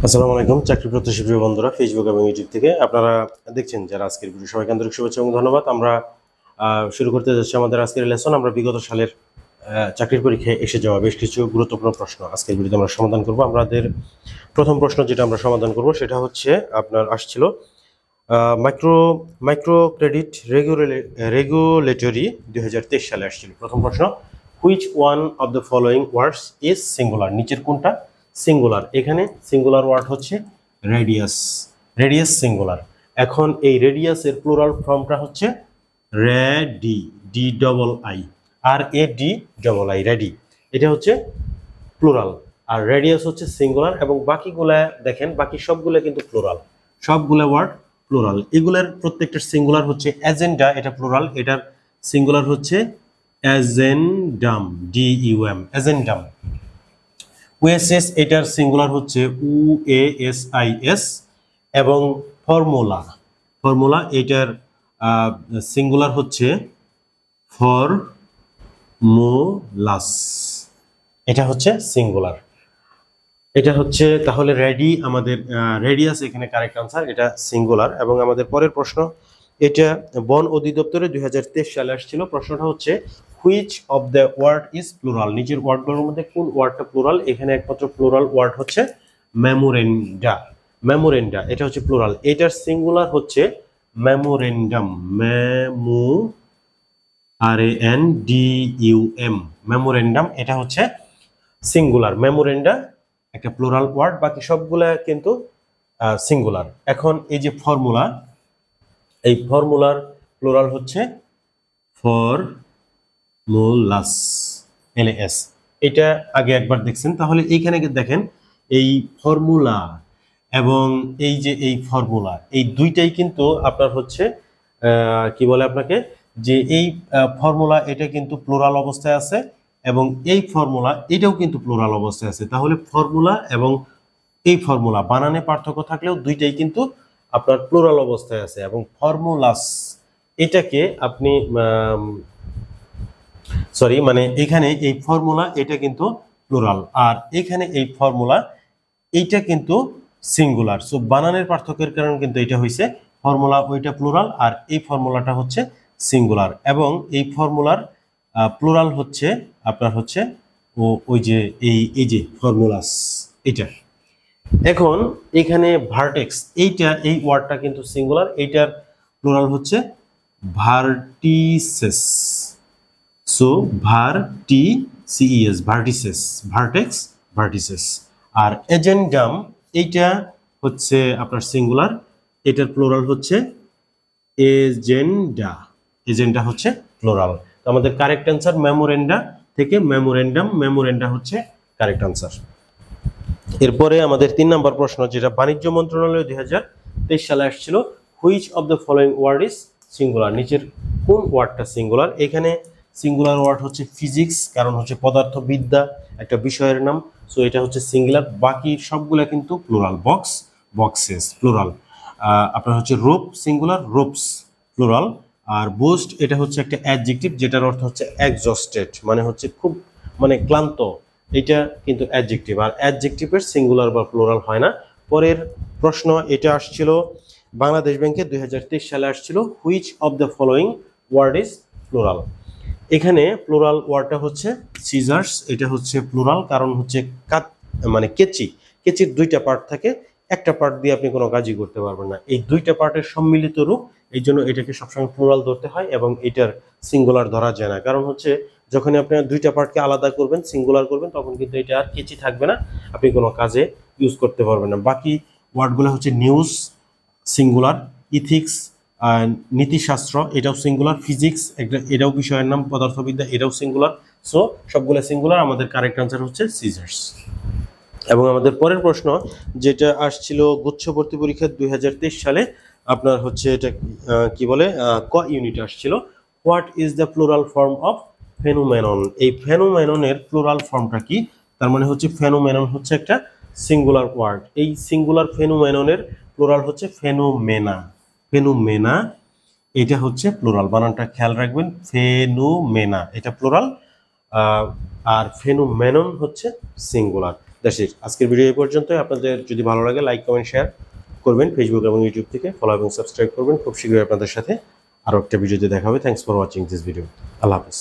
আসসালামু আলাইকুম চাকরি প্রত্যাশী প্রিয় বন্ধুরা ফেসবুক এবং ইউটিউব থেকে আপনারা দেখছেন যারা আজকের ভিডিও সবাইকে আন্তরিক শুভেচ্ছা এবং ধন্যবাদ। আমরা শুরু করতে যাচ্ছি আমাদের আজকের লেসন। আমরা বিগত সালের চাকরির পরীক্ষায় এসে যাওয়া বেশ কিছু গুরুত্বপূর্ণ প্রশ্ন আজকের ভিডিওতে আমরা সমাধান করব। আমাদের প্রথম প্রশ্ন যেটা আমরা সমাধান করব সেটা হচ্ছে আপনার আসছিল মাইক্রো মাইক্রো ক্রেডিট রেগুলেটরি 2023 সালে আসছিল। প্রথম প্রশ্ন, which one of the following words is singular? নিচের কোনটা সিঙ্গুলার? এখানে সিঙ্গুলার ওয়ার্ড হচ্ছে রেডিয়াস। Radius singular. এখন এই রেডিয়াসের প্লুরাল ফর্মটা হচ্ছে radii, D double I, R A D double I, radii. এটা হচ্ছে প্লুরাল আর রেডিয়াস হচ্ছে সিঙ্গুলার। এবং বাকিগুলা দেখেন, বাকি সবগুলো কিন্তু প্লুরাল, সবগুলো ওয়ার্ড প্লুরাল। এগুলার প্রত্যেকটার সিঙ্গুলার হচ্ছে এজেন্ডা, এটা প্লুরাল। এটার সিঙ্গুলার হচ্ছে agendum, D U M, agendum. Oases এটার সিঙ্গুলার হচ্ছে UASIS। এবং ফর্মুলা, ফর্মুলা এটার সিঙ্গুলার হচ্ছে ফর্মুলাস। এটা হচ্ছে সিঙ্গুলার। এটা হচ্ছে তাহলে রেডি, আমাদের রেডিয়াস এখানে কারেক্ট আনসার, এটা সিঙ্গুলার। এবং আমাদের পরের প্রশ্ন, এটা বন অধিদপ্তরে 2023 সালে আসছিল। প্রশ্নটা হচ্ছে which of the word is plural? নিচের ওয়ার্ডগুলোর মধ্যে কোন ওয়ার্ডটা প্লুরাল? এখানে একমাত্র প্লুরাল ওয়ার্ড হচ্ছে মেমোরেন্ডা। মেমোরেন্ডা এটা হচ্ছে প্লুরাল। এটার সিঙ্গুলার হচ্ছে মেমোরেন্ডাম, RANDUM, মেমোরেন্ডাম। এটা হচ্ছে সিঙ্গুলার। মেমোরেন্ডা একটা প্লুরাল ওয়ার্ড, বাকি সবগুলা কিন্তু সিঙ্গুলার। এখন এই যে ফর্মুলা, এই ফর্মুলার প্লুরাল হচ্ছে ফর্মুলাস, LAS। এটা আগে একবার দেখছেন, তাহলে এইখানে দেখেন এই ফর্মুলা এবং এই যে এই ফর্মুলা, এই দুইটাই কিন্তু আপনার হচ্ছে কি বলে আপনাকে, যে এই ফর্মুলা এটা কিন্তু প্লুরাল অবস্থায় আছে এবং এই ফর্মুলা এটাও কিন্তু প্লুরাল অবস্থায় আছে। তাহলে ফর্মুলা এবং এই ফর্মুলা বানানে পার্থক্য থাকলেও দুইটাই কিন্তু আপনার প্লুরাল অবস্থায় আছে। এবং ফর্মুলাস এটাকে আপনি সরি, মানে এখানে এই ফর্মুলা এটা কিন্তু প্লুরাল, আর এখানে এই ফর্মুলা এইটা কিন্তু সিঙ্গুলার। সো বানানের পার্থক্যের কারণে কিন্তু এটা হয়েছে ফর্মুলা, ওইটা প্লুরাল আর এই ফর্মুলাটা হচ্ছে সিঙ্গুলার। এবং এই ফর্মুলার প্লুরাল হচ্ছে আপনার হচ্ছে ওই যে এই যে ফর্মুলাস এটা। এখন এখানে ভার্টেক্স, এইটা এই ওয়ার্ডটা কিন্তু সিঙ্গুলার, এইটার প্লুরাল হচ্ছে vertices. So vertices, vertices, vertex, vertices. আর এজেন্ডাম এইটা হচ্ছে আপনার সিঙ্গুলার, এটার প্লুরাল হচ্ছে এজেন্ডা। এজেন্ডা হচ্ছে প্লুরাল। তো আমাদের কারেক্ট অ্যান্সার মেমোরেন্ডা থেকে মেমোরেন্ডাম, মেমোরেন্ডা হচ্ছে কারেক্ট অ্যান্সার। এরপরে আমাদের 3 নম্বর প্রশ্ন, যেটা বাণিজ্য মন্ত্রণালয় 2023 সালে আসছিল। Which of the following word is singular? নিচের কোন ওয়ার্ডটা সিঙ্গুলার? এখানে সিঙ্গুলার ওয়ার্ড হচ্ছে ফিজিক্স, কারণ হচ্ছে পদার্থবিদ্যা একটা বিষয়ের নাম। সো এটা হচ্ছে সিঙ্গুলার। বাকি সবগুলা কিন্তু প্লুরাল। Box, boxes, plural. আপনার হচ্ছে রোপ, সিঙ্গুলার, রোপস, প্লুরাল। আর বোস্ট এটা হচ্ছে একটা অ্যাডজেক্টিভ, যেটার অর্থ হচ্ছে এক্সস্টেড, মানে হচ্ছে খুব মানে ক্লান্ত, এটা কিন্তু অ্যাডজেক্টিভ। আর অ্যাডজেক্টিভের সিঙ্গুলার বা প্লুরাল হয় না। পরের প্রশ্ন এটা আসছিল বাংলাদেশ ব্যাংকে 2023 সালে আসছিল। Which of the following word is plural? এখানে প্লুরাল ওয়ার্ডটা হচ্ছে সিজার্স। এটা হচ্ছে প্লুরাল, কারণ হচ্ছে মানে কেচি। কেচির দুইটা পার্ট থাকে, একটা পার্ট দিয়ে আপনি কোনো কাজই করতে পারবেন না। এই দুইটা পার্টের সম্মিলিত রূপ, এই জন্য এটাকে সবসময় প্লুরাল ধরতে হয় এবং এটার সিঙ্গুলার ধরা যায় না। কারণ হচ্ছে যখন আপনি দুইটা পার্টকে আলাদা করবেন, সিঙ্গুলার করবেন, তখন কিন্তু এটা আর কেচি থাকবে না, আপনি কোনো কাজে ইউজ করতে পারবেন না। বাকি ওয়ার্ডগুলো হচ্ছে নিউজ, সিঙ্গুলার, ইথিক্স, নীতিশাস্ত্র, এটাও সিঙ্গুলার, ফিজিক্স এটাও বিষয়ের নাম, পদার্থবিদ্যা এটাও সিঙ্গুলার। সো সবগুলো সিঙ্গুলার। আমাদের কারেক্ট আনসার হচ্ছে সিজার্স। এবং আমাদের পরের প্রশ্ন যেটা আসছিল গুচ্ছ ভর্তি পরীক্ষা 2023 সালে, আপনার হচ্ছে এটা কি বলে, ক ইউনিট আসছিল। What is the plural form of phenomenon? এই ফেনোমেননের প্লুরাল ফর্মটা কি? তার মানে হচ্ছে ফেনোমেনন হচ্ছে একটা সিঙ্গুলার ওয়ার্ড। এই সিঙ্গুলার ফেনোমেননের প্লুরাল হচ্ছে ফেনোমেনা। ফেনোমেনা এটা হচ্ছে প্লুরাল, বানানটা খেয়াল রাখবেন। ফেনোমেনা এটা প্লুরাল, আর ফেনোমেনন হচ্ছে সিঙ্গুলার। That's it. আজকের ভিডিও এই পর্যন্তই। আপনাদের যদি ভালো লাগে লাইক কমেন্ট শেয়ার করবেন, ফেসবুক এবং ইউটিউব থেকে ফলো এবং সাবস্ক্রাইব করবেন। খুব শীঘ্রই আপনাদের সাথে আরও একটা ভিডিওতে দেখা হবে। Thanks for watching this video. আল্লাহ হাফেজ।